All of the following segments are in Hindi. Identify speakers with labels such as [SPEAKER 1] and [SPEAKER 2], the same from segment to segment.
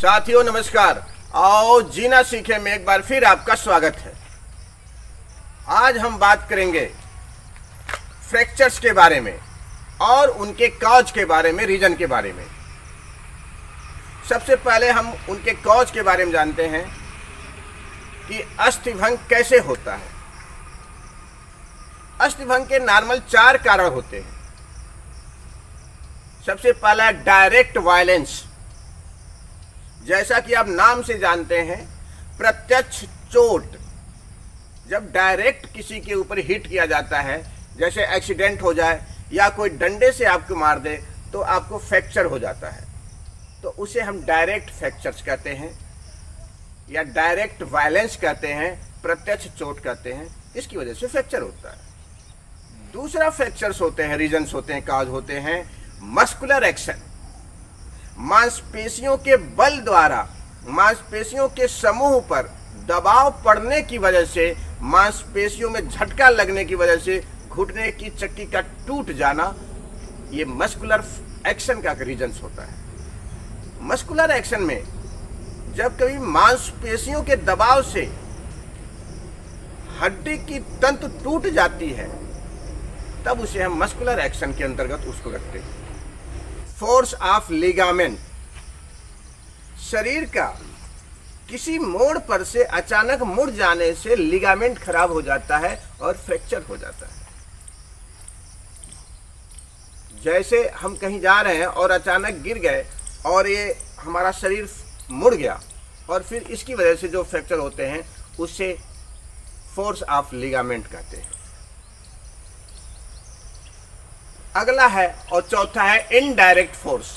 [SPEAKER 1] साथियों नमस्कार। आओ जीना सीखे में एक बार फिर आपका स्वागत है। आज हम बात करेंगे फ्रैक्चर्स के बारे में और उनके कॉज के बारे में, रीजन के बारे में। सबसे पहले हम उनके कॉज के बारे में जानते हैं कि अस्थिभंग कैसे होता है। अस्थिभंग के नॉर्मल 4 कारण होते हैं। सबसे पहला डायरेक्ट वायलेंस, जैसा कि आप नाम से जानते हैं, प्रत्यक्ष चोट। जब डायरेक्ट किसी के ऊपर हिट किया जाता है, जैसे एक्सीडेंट हो जाए या कोई डंडे से आपको मार दे तो आपको फ्रैक्चर हो जाता है, तो उसे हम डायरेक्ट फ्रैक्चर्स कहते हैं या डायरेक्ट वायलेंस कहते हैं, प्रत्यक्ष चोट कहते हैं। इसकी वजह से फ्रैक्चर होता है। दूसरा फ्रैक्चर्स होते हैं, रीजन्स होते हैं, काज होते हैं मस्कुलर एक्शन। मांसपेशियों के बल द्वारा मांसपेशियों के समूह पर दबाव पड़ने की वजह से, मांसपेशियों में झटका लगने की वजह से घुटने की चक्की का टूट जाना, ये मस्कुलर एक्शन का रीजन्स होता है। मस्कुलर एक्शन में जब कभी मांसपेशियों के दबाव से हड्डी की तंतु टूट जाती है, तब उसे हम मस्कुलर एक्शन के अंतर्गत उसको रखते हैं। फोर्स ऑफ लिगामेंट, शरीर का किसी मोड़ पर से अचानक मुड़ जाने से लिगामेंट खराब हो जाता है और फ्रैक्चर हो जाता है। जैसे हम कहीं जा रहे हैं और अचानक गिर गए और ये हमारा शरीर मुड़ गया, और फिर इसकी वजह से जो फ्रैक्चर होते हैं उससे फोर्स ऑफ लिगामेंट कहते हैं। अगला है और चौथा है इनडायरेक्ट फोर्स।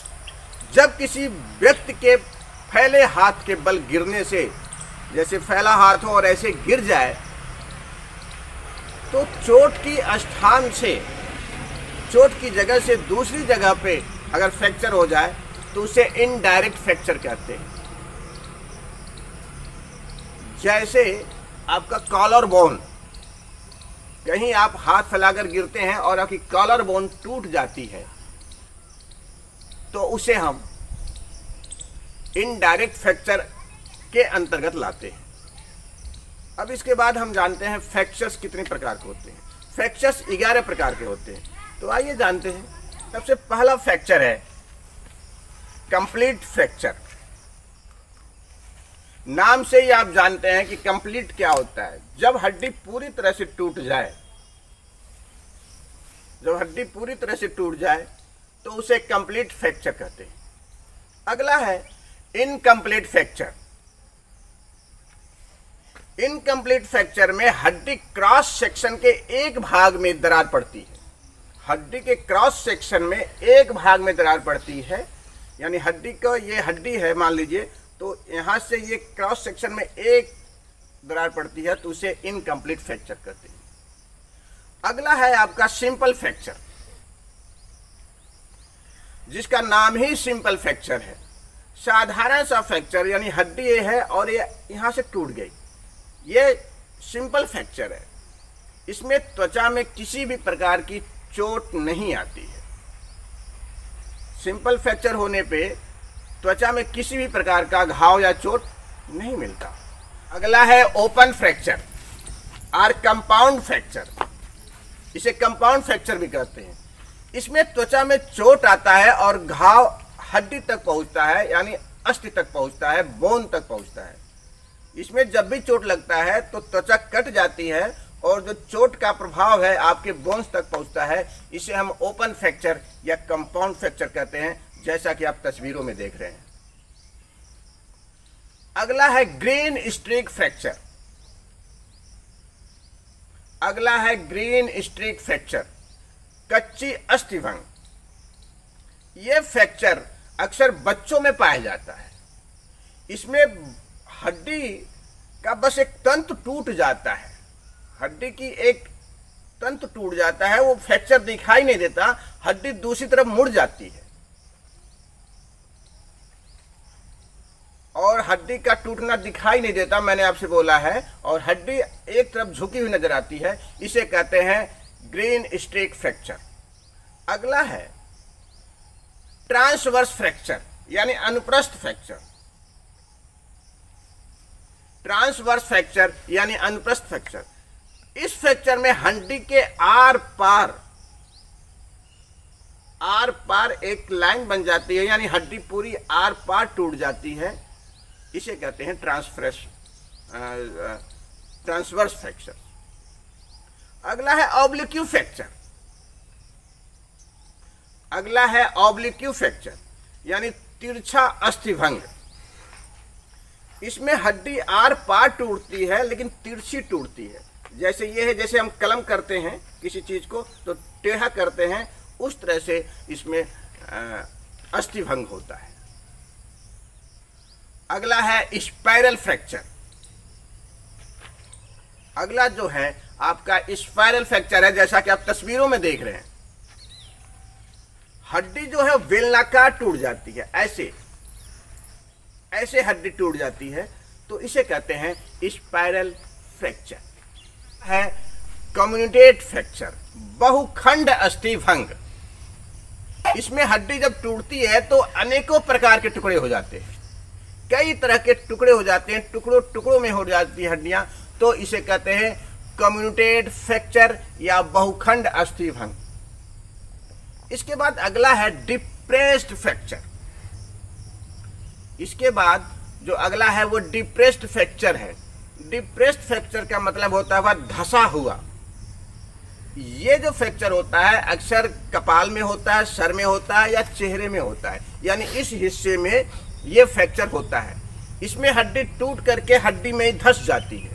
[SPEAKER 1] जब किसी व्यक्ति के फैले हाथ के बल गिरने से, जैसे फैला हाथ हो और ऐसे गिर जाए, तो चोट की स्थान से, चोट की जगह से दूसरी जगह पे अगर फ्रैक्चर हो जाए तो उसे इनडायरेक्ट फ्रैक्चर कहते हैं। जैसे आपका कॉलर बोन, कहीं आप हाथ फैलाकर गिरते हैं और आपकी कॉलर बोन टूट जाती है, तो उसे हम इनडायरेक्ट फ्रैक्चर के अंतर्गत लाते हैं। अब इसके बाद हम जानते हैं फ्रैक्चर्स कितने प्रकार के होते हैं। फ्रैक्चर्स 11 प्रकार के होते हैं, तो आइए जानते हैं। सबसे पहला फ्रैक्चर है कंप्लीट फ्रैक्चर। नाम से ही आप जानते हैं कि कंप्लीट क्या होता है। जब हड्डी पूरी तरह से टूट जाए, जब हड्डी पूरी तरह से टूट जाए तो उसे कंप्लीट फ्रैक्चर कहते हैं। अगला है इनकम्प्लीट फ्रैक्चर। इनकम्प्लीट फ्रैक्चर में हड्डी क्रॉस सेक्शन के एक भाग में दरार पड़ती है। हड्डी के क्रॉस सेक्शन में एक भाग में दरार पड़ती है, यानी हड्डी का, ये हड्डी है मान लीजिए, तो यहां से ये क्रॉस सेक्शन में एक दरार पड़ती है, तो उसे इनकम्प्लीट फ्रैक्चर कहते हैं। अगला है आपका सिंपल फ्रैक्चर, जिसका नाम ही सिंपल फ्रैक्चर है। साधारण सा फ्रैक्चर, यानी हड्डी ये है और ये यहां से टूट गई, ये सिंपल फ्रैक्चर है। इसमें त्वचा में किसी भी प्रकार की चोट नहीं आती है। सिंपल फ्रैक्चर होने पे त्वचा में किसी भी प्रकार का घाव या चोट नहीं मिलता। अगला है ओपन फ्रैक्चर और कंपाउंड फ्रैक्चर। इसे कंपाउंड फ्रैक्चर भी कहते हैं। इसमें त्वचा में चोट आता है और घाव हड्डी तक पहुंचता है, यानी अस्थि तक पहुंचता है, बोन तक पहुंचता है। इसमें जब भी चोट लगता है तो त्वचा कट जाती है और जो चोट का प्रभाव है आपके बोन्स तक पहुंचता है। इसे हम ओपन फ्रैक्चर या कंपाउंड फ्रैक्चर कहते हैं, जैसा कि आप तस्वीरों में देख रहे हैं। अगला है ग्रीन स्ट्रीक फ्रैक्चर। अगला है ग्रीन स्ट्रीक फ्रैक्चर, कच्ची अस्थिभंग। यह फ्रैक्चर अक्सर बच्चों में पाया जाता है। इसमें हड्डी का बस एक तंतु टूट जाता है, हड्डी की एक तंतु टूट जाता है, वो फ्रैक्चर दिखाई नहीं देता, हड्डी दूसरी तरफ मुड़ जाती है और हड्डी का टूटना दिखाई नहीं देता, मैंने आपसे बोला है, और हड्डी एक तरफ झुकी हुई नजर आती है। इसे कहते हैं ग्रीन स्ट्रीक फ्रैक्चर। अगला है ट्रांसवर्स फ्रैक्चर, यानी अनुप्रस्थ फ्रैक्चर। ट्रांसवर्स फ्रैक्चर यानी अनुप्रस्थ फ्रैक्चर। इस फ्रैक्चर में हड्डी के आर पार एक लाइन बन जाती है, यानी हड्डी पूरी आर पार टूट जाती है। इसे कहते हैं ट्रांसवर्स फ्रैक्चर। अगला है ऑब्लिक्यू फ्रैक्चर। यानी तिरछा अस्थिभंग। इसमें हड्डी आर पार टूटती है लेकिन तिरछी टूटती है। जैसे ये है, जैसे हम कलम करते हैं किसी चीज को तो टेढ़ा करते हैं, उस तरह से इसमें अस्थिभंग होता है। अगला है स्पाइरल फ्रैक्चर। अगला जो है आपका स्पाइरल फ्रैक्चर है, जैसा कि आप तस्वीरों में देख रहे हैं। हड्डी जो है बेलनाकार टूट जाती है, ऐसे हड्डी टूट जाती है, तो इसे कहते हैं स्पाइरल फ्रैक्चर। है कम्युटेट फ्रैक्चर, बहुखंड अस्थिभंग। इसमें हड्डी जब टूटती है तो अनेकों प्रकार के टुकड़े हो जाते हैं, कई तरह के टुकड़े हो जाते हैं, टुकड़ों में हो जाती है हड्डियां, तो इसे कहते हैं कम्युटेट फ्रैक्चर या बहुखंड अस्थिभंग। इसके बाद अगला है डिप्रेस्ड फ्रैक्चर। इसके बाद जो अगला है वो डिप्रेस्ड फ्रैक्चर है। डिप्रेस्ड फ्रैक्चर का मतलब होता है धंसा हुआ। ये जो फ्रैक्चर होता है अक्सर कपाल में होता है, सर में होता है या चेहरे में होता है, यानी इस हिस्से में ये फ्रैक्चर होता है। इसमें हड्डी टूट करके हड्डी में ही धंस जाती है,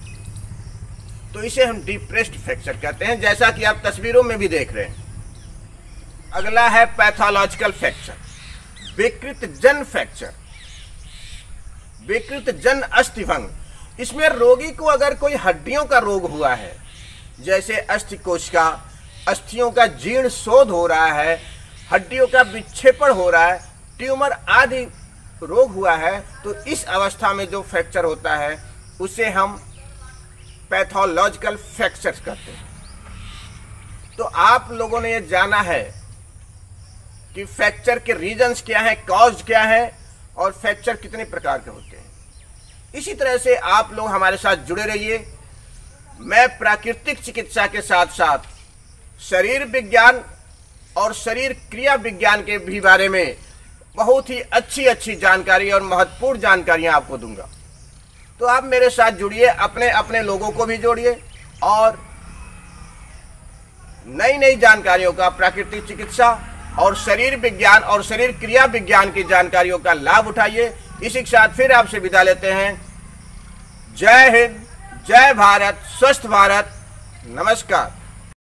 [SPEAKER 1] तो इसे हम डिप्रेस्ड फ्रैक्चर कहते हैं, जैसा कि आप तस्वीरों में भी देख रहे हैं। अगला है पैथोलॉजिकल फ्रैक्चर, विकृत जन फ्रैक्चर, विकृत जन अस्थिभंग। इसमें रोगी को अगर कोई हड्डियों का रोग हुआ है, जैसे अस्थिकोशिका, अस्थियों का जीर्ण शोध हो रहा है, हड्डियों का विक्षेपण हो रहा है, ट्यूमर आदि रोग हुआ है, तो इस अवस्था में जो फ्रैक्चर होता है उसे हम पैथोलॉजिकल फ्रैक्चर कहते हैं। तो आप लोगों ने ये जाना है कि फ्रैक्चर के रीजंस क्या है, कॉज क्या है और फ्रैक्चर कितने प्रकार के होते हैं। इसी तरह से आप लोग हमारे साथ जुड़े रहिए। मैं प्राकृतिक चिकित्सा के साथ साथ शरीर विज्ञान और शरीर क्रिया विज्ञान के भी बारे में बहुत ही अच्छी जानकारी और महत्वपूर्ण जानकारियां आपको दूंगा। तो आप मेरे साथ जुड़िए, अपने अपने लोगों को भी जोड़िए और नई जानकारियों का, प्राकृतिक चिकित्सा और शरीर विज्ञान और शरीर क्रिया विज्ञान की जानकारियों का लाभ उठाइए। इसी के साथ फिर आपसे विदा लेते हैं। जय हिंद, जय भारत, स्वस्थ भारत, नमस्कार।